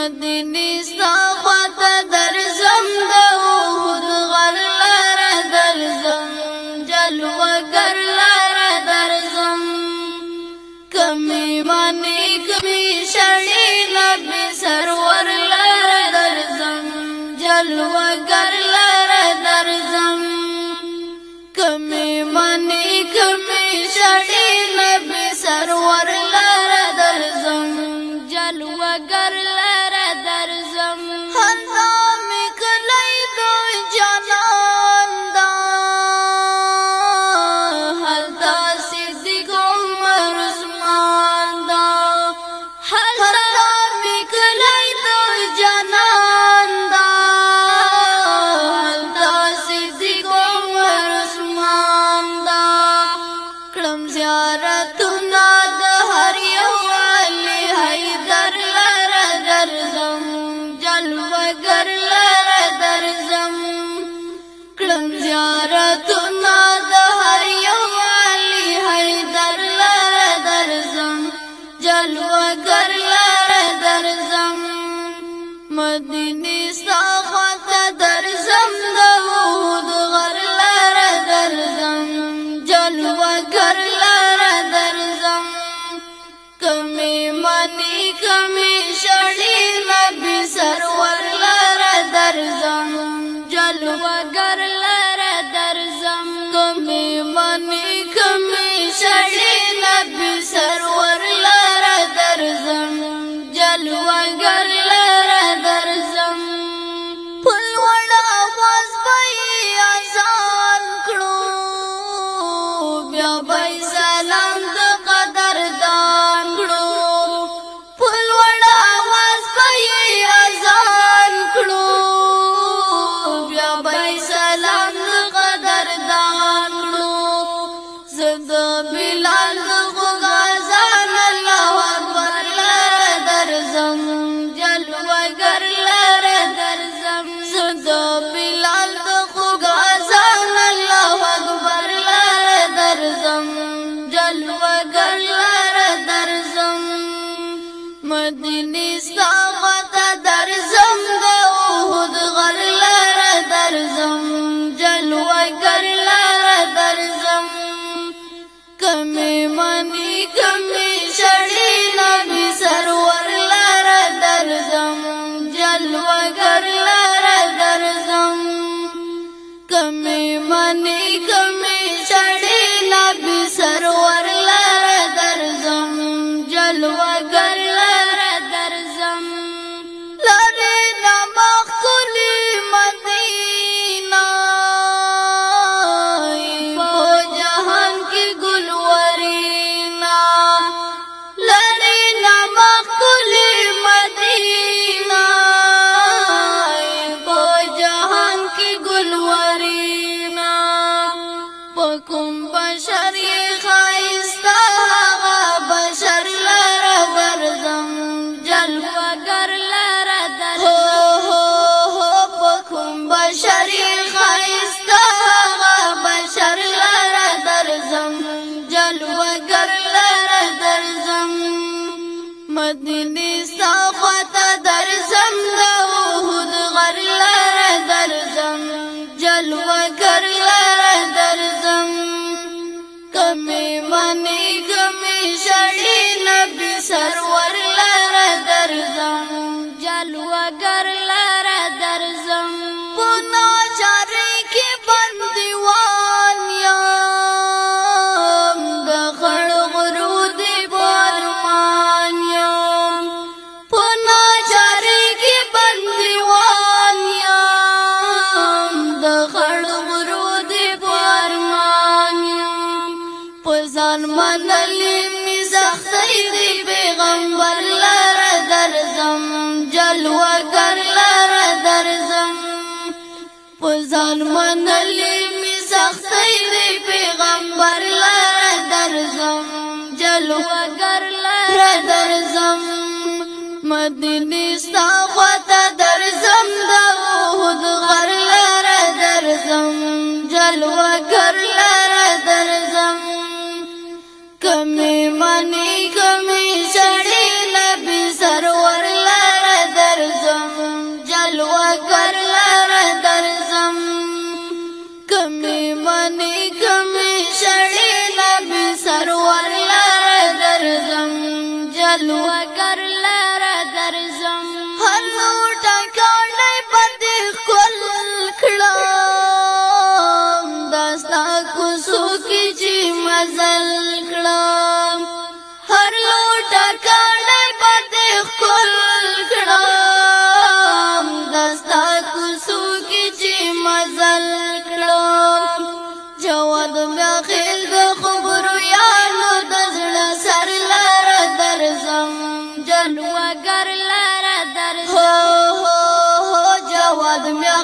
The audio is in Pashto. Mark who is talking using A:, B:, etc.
A: مدینی ستا خواته درځم د احد غر لاره درځم جلوه‌ګر لاره درځم کمی مانی کمی شړی نبی سرور لاره درځم جلوه‌ګر لاره درځم کمی مانی کمی شړی نبی سرور لاره درځم جلوه‌ګر لاره درځم خندا می کلی دو جانان دا هلتا صدیق عمر عثمان دا هلتا می کلی دو جانان دا هلتا صدیق عمر عثمان دا کړم زیارتونه د هر یو ولی حیدر لاره درځم جلوه‌ګر لاره درځم کړم زیارتونه د هر یو ولی حیدر لاره درځم جلوه‌ګر لاره درځم مدینی ستا خواته درځم د احد غر لاره درځم جلوه‌ګر لاره درځم کمی مانی کمی شړی نبی سرور لاره درځم جلوه‌ګر لاره درځم کمی مانی کمی شړی نبی سرور لاره درځم جلوه‌ګر لاره درځم پل وړ आवाज به اذان کړو بیا به سلام د قدردان کړو پل وړ आवाज به اذان کړو بیا به سلام د قدردان کړو زد بلال غزان الله اکبر لاره درځم جلوه‌ګر لاره درځم زد بلال غزان الله اکبر لاره درځم جلوه‌ګر لاره درځم مدینی ستا خواته درځم د احد غر لاره درځم جلوه‌ګر لاره درځم کمی مانی کمی شړی نبی سرور لاره درځم جلوه‌ګر لاره درځم کمی مانی کمی شړی نبی سرور لاره درځم جلوه‌ګر لاره درځم لاره نمخ کلی مدینه په جهان کې ګلورینا لاره نمخ کلی مدینه په جهان کې ګلورینا پکم بشر خایستا هغه بشر لاره درځم جلوه‌ګر لاره درځم هو پکم بشر خایستا هغه بشر لاره درځم جلوه‌ګر لاره درځم مدینی ستا خواته درځم د احد غر لاره درځم جلوه‌ګر لاره درځم کمی مانی کمی شړی نبی سرور لاره درځم جلوه‌ګر لاره درځم په ناچارۍ کې بندیوان یم د خړ غرو دی بارمان یم په ناچارۍ کې بندیوان یم د خړ غرو دی بارمان یم په ځان منلې می سختۍ دی پیغمبر لاره درځم جلوه‌ګر لاره درځم په ځان منلې می سختۍ دی پیغمبر لاره درځم جلوه‌ګر لاره درځم مدینی ستا خواته درځم د احد غر لاره درځم جلوه‌ګر لاره درځم کمی مانی کمی شړی نبی سرور لاره در بدل کړم هر لوټه کاڼی به دې ښکل کړم دستا کوڅو کې چې مزل کړم جواد بیا خیل د خبرو یانو د زړه سر لره درځم جنوګر لره درځم هو جواد بیا